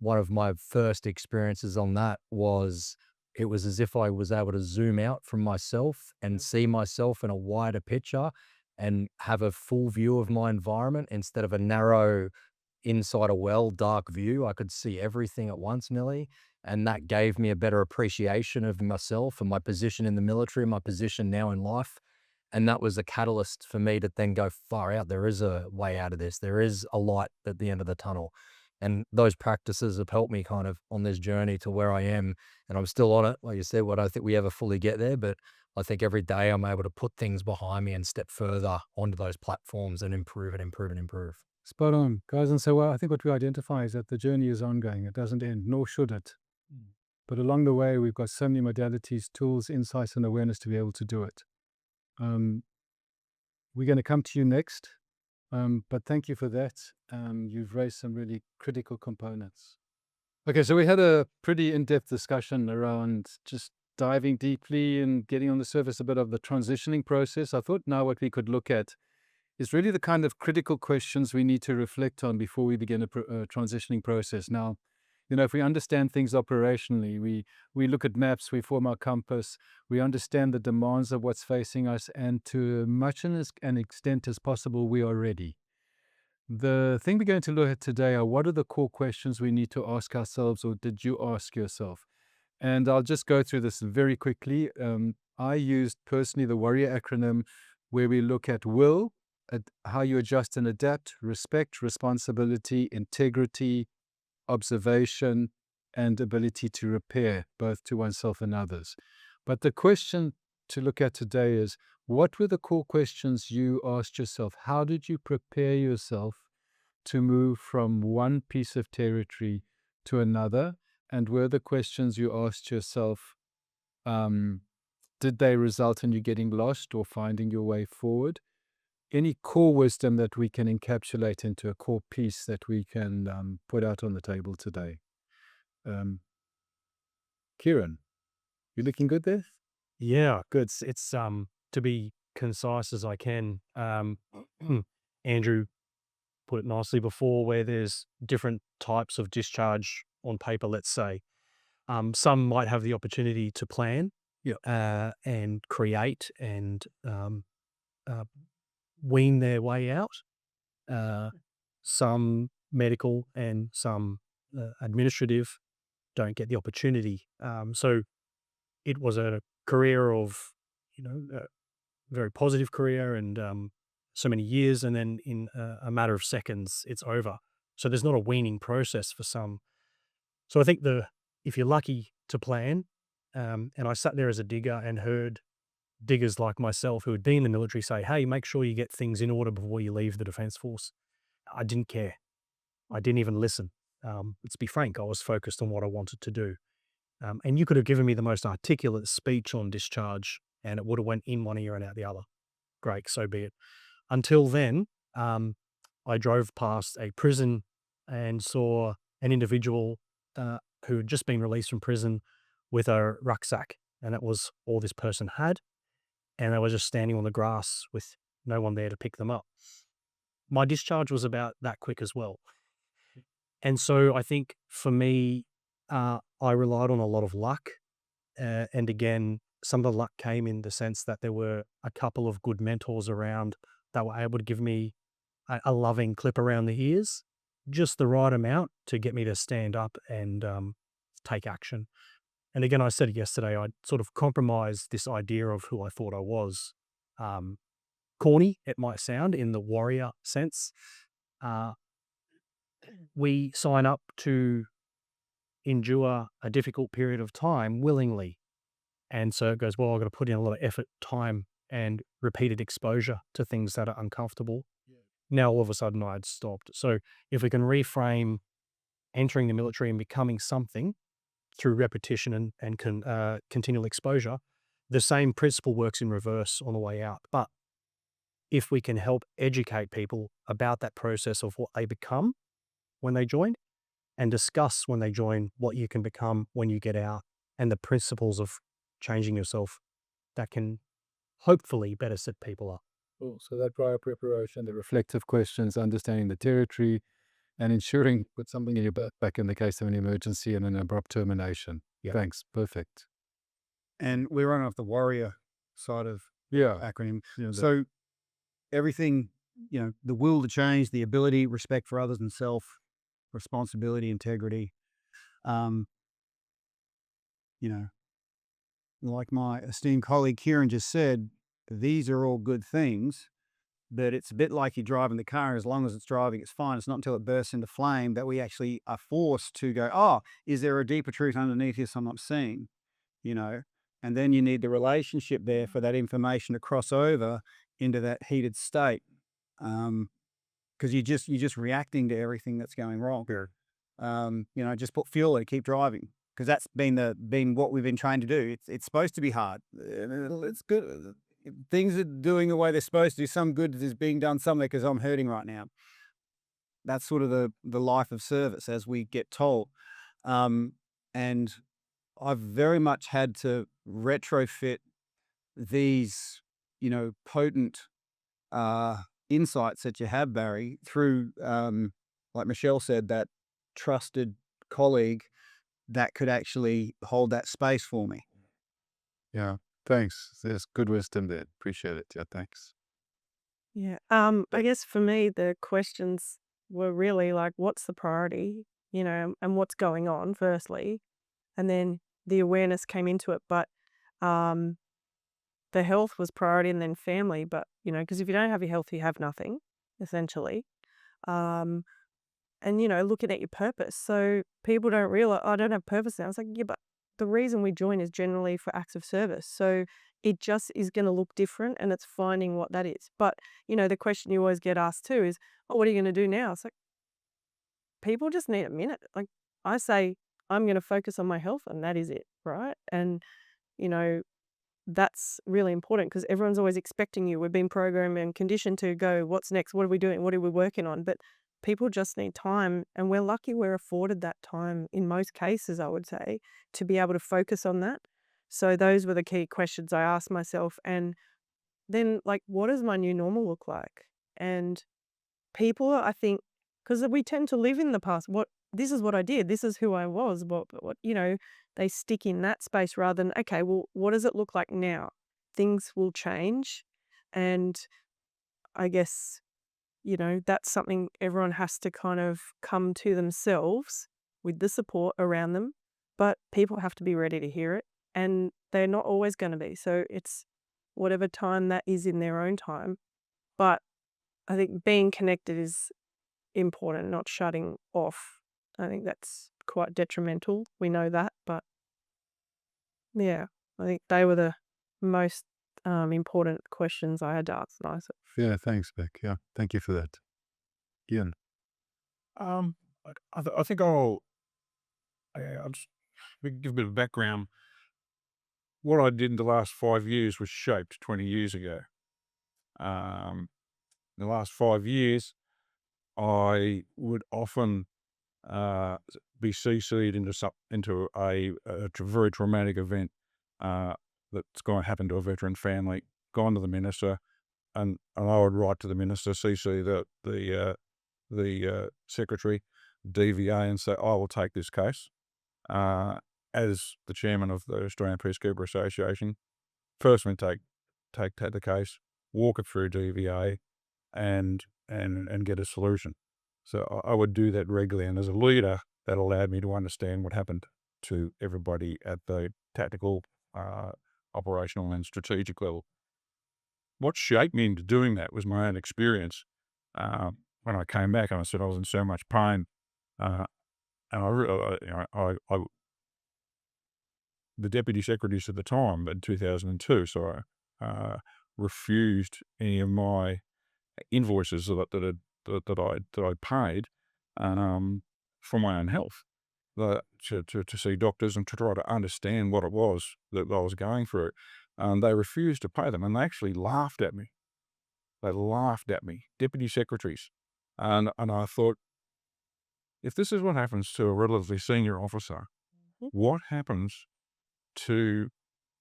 One of my first experiences on that was, it was as if I was able to zoom out from myself and see myself in a wider picture and have a full view of my environment instead of a narrow inside a well, dark view. I could see everything at once nearly. And that gave me a better appreciation of myself and my position in the military, my position now in life. And that was a catalyst for me to then go far out. There is a way out of this. There is a light at the end of the tunnel. And those practices have helped me kind of on this journey to where I am. And I'm still on it. Like you said, I don't think we ever fully get there, but I think every day I'm able to put things behind me and step further onto those platforms and improve and improve and improve. Spot on, guys. And so I think what we identify is that the journey is ongoing. It doesn't end, nor should it. But along the way, we've got so many modalities, tools, insights, and awareness to be able to do it. We're going to come to you next, but thank you for that. You've raised some really critical components. Okay, so we had a pretty in-depth discussion around just diving deeply and getting on the surface a bit of the transitioning process. I thought now what we could look at is really the kind of critical questions we need to reflect on before we begin a transitioning process. Now, if we understand things operationally, we look at maps, we form our compass, we understand the demands of what's facing us, and to much an extent as possible, we are ready. The thing we're going to look at today are what are the core questions we need to ask ourselves, or did you ask yourself? And I'll just go through this very quickly. I used personally the WARRIOR acronym, where we look at will, at how you adjust and adapt, respect, responsibility, integrity, observation, and ability to repair, both to oneself and others. But the question to look at today is, what were the core questions you asked yourself? How did you prepare yourself to move from one piece of territory to another? And were the questions you asked yourself, did they result in you getting lost or finding your way forward? Any core wisdom that we can encapsulate into a core piece that we can put out on the table today? Kieran, you looking good there? Yeah, good. It's to be concise as I can. Andrew put it nicely before, where there's different types of discharge on paper, let's say. Some might have the opportunity to plan and create and wean their way out. Some medical and some administrative don't get the opportunity. So it was a career of, a very positive career and so many years, and then in a matter of seconds, it's over. So there's not a weaning process for some. So I think if you're lucky to plan, and I sat there as a digger and heard diggers like myself who had been in the military say, hey, make sure you get things in order before you leave the Defence Force. I didn't care. I didn't even listen. Let's be frank, I was focused on what I wanted to do. And you could have given me the most articulate speech on discharge and it would have went in one ear and out the other. Great, so be it. Until then, I drove past a prison and saw an individual who had just been released from prison with a rucksack, and that was all this person had. And they were just standing on the grass with no one there to pick them up. My discharge was about that quick as well. And so I think for me, I relied on a lot of luck. And again, some of the luck came in the sense that there were a couple of good mentors around that were able to give me a loving clip around the ears, just the right amount to get me to stand up and take action. And again, I said it yesterday, I sort of compromised this idea of who I thought I was. Corny, it might sound, in the warrior sense. We sign up to endure a difficult period of time willingly. And so it goes, well, I've got to put in a lot of effort, time, and repeated exposure to things that are uncomfortable. Now, all of a sudden, I had stopped. So if we can reframe entering the military and becoming something through repetition and continual exposure, the same principle works in reverse on the way out. But if we can help educate people about that process of what they become when they join, and discuss when they join what you can become when you get out, and the principles of changing yourself, that can hopefully better set people up. Cool. So that prior preparation, the reflective questions, understanding the territory, and ensuring put something in your back in the case of an emergency and an abrupt termination. Yeah. Thanks. Perfect. And we're running off the warrior side of Yeah. acronym. Yeah, So everything, the will to change, the ability, respect for others and self, responsibility, integrity. Like my esteemed colleague Kieran just said, these are all good things, but it's a bit like you're driving the car. As long as it's driving, it's fine. It's not until it bursts into flame that we actually are forced to go, oh, is there a deeper truth underneath this I'm not seeing? And then you need the relationship there for that information to cross over into that heated state. Because you're just reacting to everything that's going wrong. Sure. Just put fuel in, keep driving, because that's been what we've been trying to do. It's supposed to be hard. It's good. things are doing the way they're supposed to. Some good is being done somewhere because I'm hurting right now. That's sort of the life of service, as we get told. And I've very much had to retrofit these, potent insights that you have, Barry, through, like Michelle said, that trusted colleague that could actually hold that space for me. Yeah, thanks. There's good wisdom there. Appreciate it. Yeah, thanks. Yeah. I guess for me, the questions were really like, what's the priority, and what's going on, firstly. And then the awareness came into it. But the health was priority and then family. But, because if you don't have your health, you have nothing, essentially. And, looking at your purpose. So people don't realize, I don't have purpose now. It's like, yeah, but the reason we join is generally for acts of service. So it just is going to look different, and it's finding what that is. But, the question you always get asked too is, oh, what are you going to do now? It's like, people just need a minute. Like I say, I'm going to focus on my health, and that is it. Right. And, that's really important because everyone's always expecting you. We've been programmed and conditioned to go, what's next? What are we doing? What are we working on? But people just need time, and we're lucky we're afforded that time in most cases, I would say, to be able to focus on that. So those were the key questions I asked myself. And then, like, what does my new normal look like? And people, I think, because we tend to live in the past. This is what I did. This is who I was. What they stick in that space rather than, okay, well, what does it look like now? Things will change, and I guess, that's something everyone has to kind of come to themselves with the support around them. But people have to be ready to hear it, and they're not always going to be. So it's whatever time that is in their own time. But I think being connected is important, not shutting off. I think that's quite detrimental. We know that, but yeah, I think they were the most important questions I had to ask myself. Yeah, thanks, Beck. Yeah, thank you for that. Ian. I think I'll just give a bit of background. What I did in the last 5 years was shaped 20 years ago. In the last 5 years, I would often be CC'd into a very traumatic event that's going to happen to a veteran family, gone to the minister, and I would write to the minister, CC the secretary, DVA, and say, I will take this case. As the chairman of the Australian Peacekeeper Association, personally take the case, walk it through DVA, and get a solution. So I would do that regularly, and as a leader, that allowed me to understand what happened to everybody at the tactical, operational, and strategic level. What shaped me into doing that was my own experience. When I came back and I said I was in so much pain, and the deputy secretaries at the time in 2002, so I refused any of my invoices that I paid for my own health, to see doctors and to try to understand what it was that I was going through. They refused to pay them, and they actually laughed at me. They laughed at me, deputy secretaries. And I thought, if this is what happens to a relatively senior officer, what happens to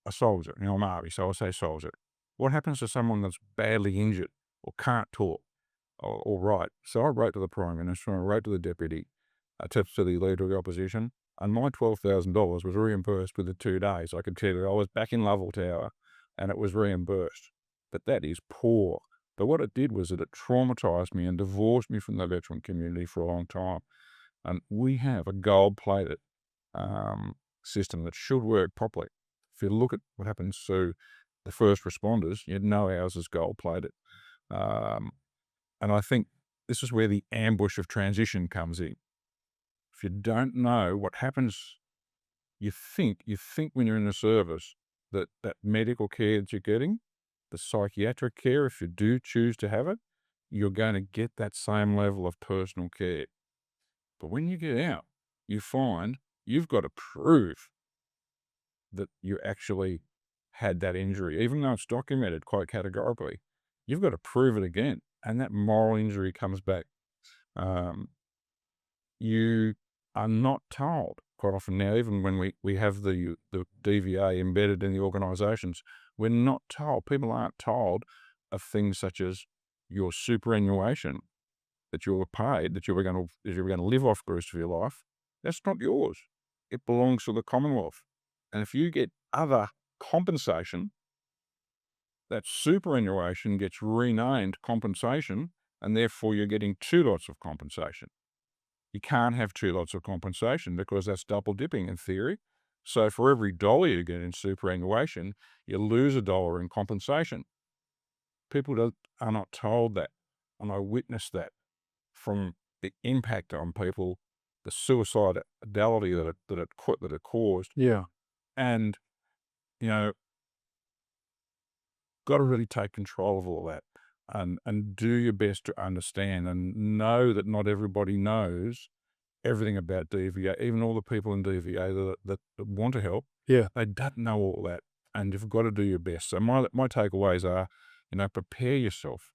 a soldier? I'm Army, so I'll say soldier. What happens to someone that's badly injured or can't talk or write? So I wrote to the Prime Minister, and I wrote to the Deputy, to the Leader of the Opposition, and my $12,000 was reimbursed within 2 days. I could tell you I was back in Lovell Tower, and it was reimbursed. But that is poor. But what it did was that it traumatised me and divorced me from the veteran community for a long time. And we have a gold-plated system that should work properly. If you look at what happens to the first responders, you'd know ours is gold-plated. And I think this is where the ambush of transition comes in. If you don't know what happens, you think when you're in the service that medical care that you're getting, the psychiatric care, if you do choose to have it, you're going to get that same level of personal care. But when you get out, you find you've got to prove that you actually had that injury, even though it's documented quite categorically, you've got to prove it again. And that moral injury comes back. You are not told quite often now, even when we have the DVA embedded in the organisations, we're not told, people aren't told of things such as your superannuation that you were paid, that you were going to live off the rest of your life. That's not yours. It belongs to the Commonwealth. And if you get other compensation, that superannuation gets renamed compensation, and therefore you're getting two lots of compensation. You can't have two lots of compensation because that's double dipping in theory. So for every dollar you get in superannuation, you lose $1 in compensation. People are not told that, and I witnessed that from the impact on people, the suicidality that it caused, Yeah. and you know, got to really take control of all that, and do your best to understand and know that not everybody knows everything about DVA. Even all the people in DVA that want to help, Yeah. they don't know all that, and you've got to do your best. So my takeaways are, prepare yourself,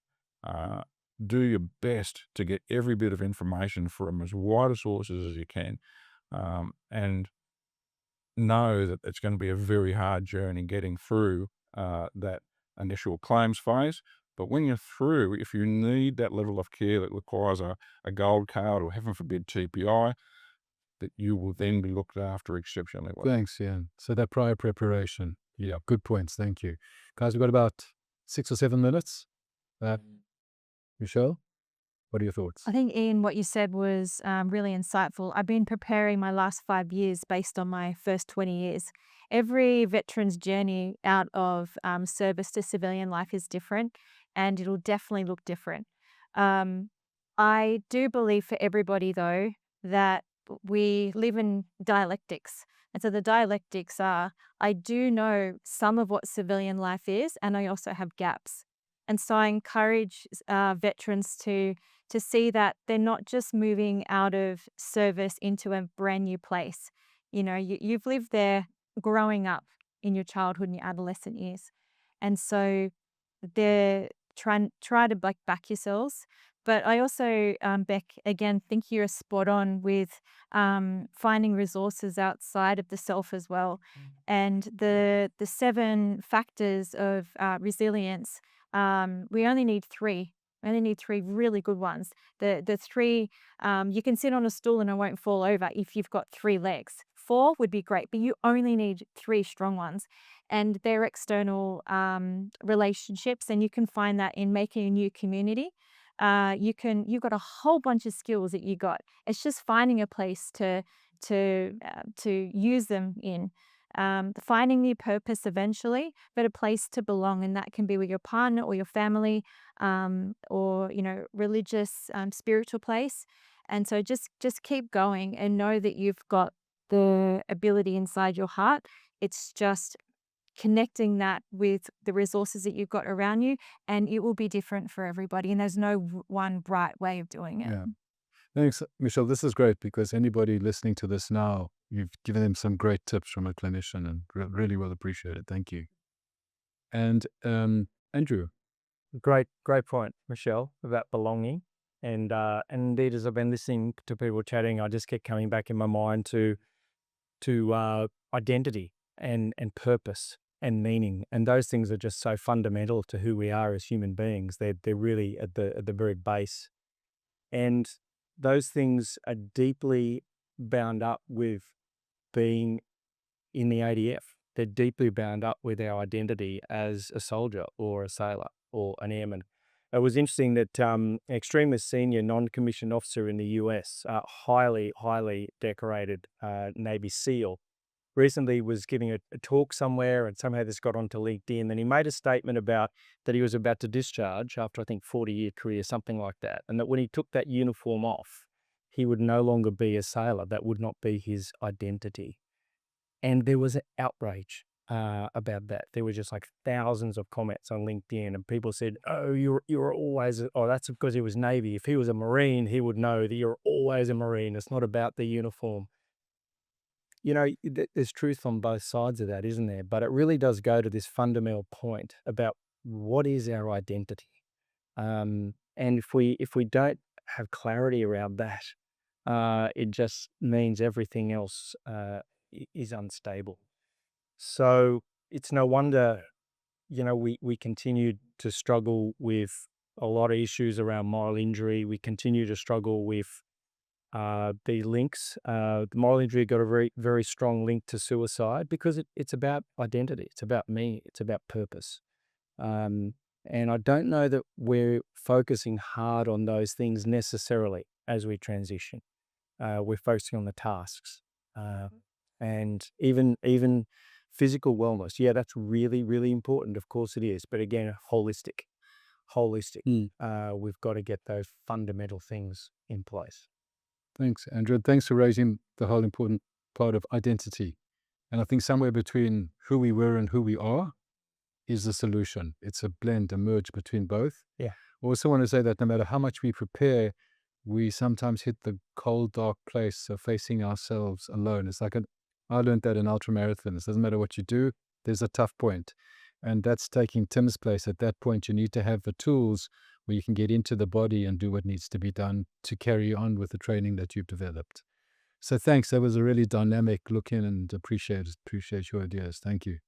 do your best to get every bit of information from as wide a sources as you can, and know that it's going to be a very hard journey getting through that initial claims phase. But when you're through, if you need that level of care that requires a gold card or, heaven forbid, TPI, that you will then be looked after exceptionally well. Thanks, Ian. So that prior preparation. Yeah, good points. Thank you. Guys, we've got about 6 or 7 minutes. Michelle, what are your thoughts? I think, Ian, what you said was really insightful. I've been preparing my last 5 years based on my first 20 years. Every veteran's journey out of service to civilian life is different, and it'll definitely look different. I do believe for everybody, though, that we live in dialectics. And so the dialectics are, I do know some of what civilian life is, and I also have gaps. And so I encourage veterans to see that they're not just moving out of service into a brand new place. You've lived there growing up in your childhood and your adolescent years. And so they're try to back yourselves. But I also, Beck, again, think you're spot on with finding resources outside of the self as well. And the 7 factors of resilience, we only need 3. We only need 3 really good ones. The 3, you can sit on a stool and it won't fall over if you've got 3 legs. 4 would be great, but you only need 3 strong ones. And they're external relationships, and you can find that in making a new community. You've got a whole bunch of skills that you got. It's just finding a place to use them in. Finding your purpose eventually, but a place to belong, and that can be with your partner or your family, or religious, spiritual place. And so just keep going and know that you've got the ability inside your heart. It's just connecting that with the resources that you've got around you, and it will be different for everybody. And there's no one bright way of doing it. Yeah. Thanks, Michelle. This is great because anybody listening to this now, you've given them some great tips from a clinician, and really well appreciated. Thank you. And Andrew. Great point, Michelle, about belonging. And indeed, as I've been listening to people chatting, I just kept coming back in my mind to identity and purpose and meaning. And those things are just so fundamental to who we are as human beings. They're really at the very base. And those things are deeply bound up with being in the ADF. They're deeply bound up with our identity as a soldier or a sailor or an airman. It was interesting that an extremely senior non-commissioned officer in the US, highly decorated Navy SEAL, recently was giving a talk somewhere, and somehow this got onto LinkedIn, and he made a statement about that he was about to discharge after, I think, 40-year career, something like that, and that when he took that uniform off, he would no longer be a sailor. That would not be his identity. And there was an outrage about that. There were just like thousands of comments on LinkedIn, and people said, "Oh, you're always, oh, that's because he was Navy. If he was a Marine, he would know that you're always a Marine. It's not about the uniform." there's truth on both sides of that, isn't there? But it really does go to this fundamental point about what is our identity. And if we don't have clarity around that, it just means everything else is unstable. So it's no wonder, we continue to struggle with a lot of issues around moral injury. We continue to struggle with the links. The moral injury got a very, very strong link to suicide because it's about identity. It's about me. It's about purpose. And I don't know that we're focusing hard on those things necessarily as we transition. We're focusing on the tasks. And even physical wellness. Yeah, that's really, really important. Of course it is. But again, holistic. We've got to get those fundamental things in place. Thanks, Andrew. Thanks for raising the whole important part of identity. And I think somewhere between who we were and who we are is the solution. It's a blend, a merge between both. Yeah. I also want to say that no matter how much we prepare, we sometimes hit the cold, dark place of facing ourselves alone. It's like I learned that in ultramarathons. It doesn't matter what you do, there's a tough point. And that's taking Tim's place. At that point, you need to have the tools where you can get into the body and do what needs to be done to carry on with the training that you've developed. So thanks. That was a really dynamic look in, and appreciate your ideas. Thank you.